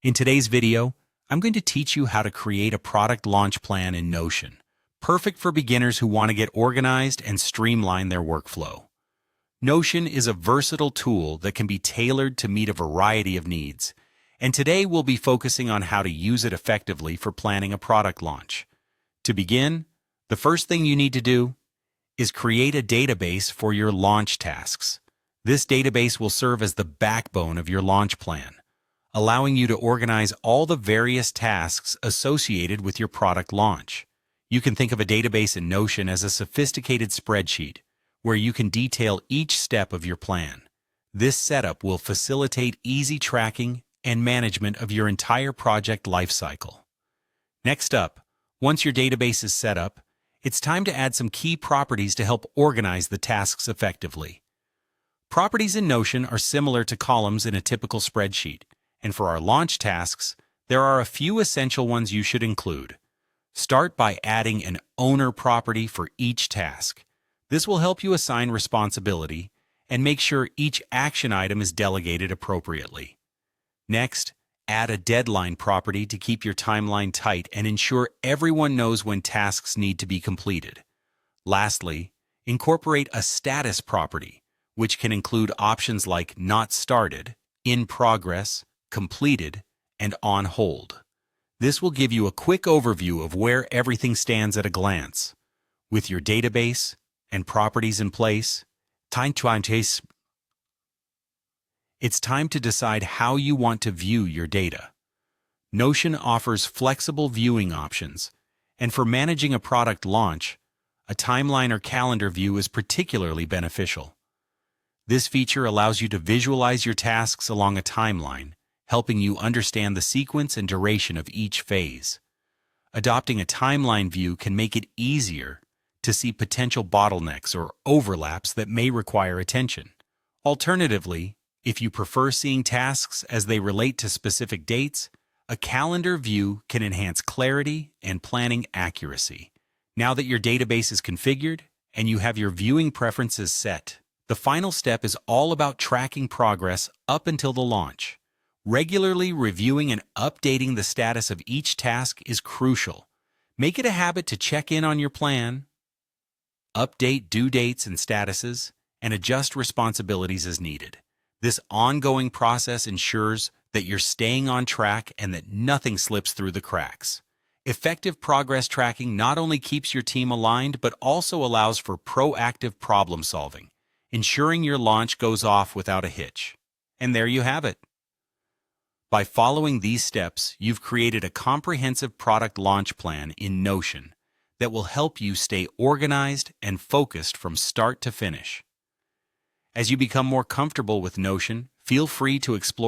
In today's video, I'm going to teach you how to create a product launch plan in Notion, perfect for beginners who want to get organized and streamline their workflow. Notion is a versatile tool that can be tailored to meet a variety of needs, and today we'll be focusing on how to use it effectively for planning a product launch. To begin, the first thing you need to do is create a database for your launch tasks. This database will serve as the backbone of your launch plan, allowing you to organize all the various tasks associated with your product launch. You can think of a database in Notion as a sophisticated spreadsheet where you can detail each step of your plan. This setup will facilitate easy tracking and management of your entire project lifecycle. Next up, once your database is set up, it's time to add some key properties to help organize the tasks effectively. Properties in Notion are similar to columns in a typical spreadsheet, and for our launch tasks, there are a few essential ones you should include. Start by adding an owner property for each task. This will help you assign responsibility and make sure each action item is delegated appropriately. Next, add a deadline property to keep your timeline tight and ensure everyone knows when tasks need to be completed. Lastly, incorporate a status property, which can include options like not started, in progress, completed, and on hold. This will give you a quick overview of where everything stands at a glance. With your database and properties in place, it's time to decide how you want to view your data. Notion offers flexible viewing options, and for managing a product launch, a timeline or calendar view is particularly beneficial. This feature allows you to visualize your tasks along a timeline, helping you understand the sequence and duration of each phase. Adopting a timeline view can make it easier to see potential bottlenecks or overlaps that may require attention. Alternatively, if you prefer seeing tasks as they relate to specific dates, a calendar view can enhance clarity and planning accuracy. Now that your database is configured and you have your viewing preferences set, the final step is all about tracking progress up until the launch. Regularly reviewing and updating the status of each task is crucial. Make it a habit to check in on your plan, update due dates and statuses, and adjust responsibilities as needed. This ongoing process ensures that you're staying on track and that nothing slips through the cracks. Effective progress tracking not only keeps your team aligned, but also allows for proactive problem solving, ensuring your launch goes off without a hitch. And there you have it. By following these steps, you've created a comprehensive product launch plan in Notion that will help you stay organized and focused from start to finish. As you become more comfortable with Notion, feel free to explore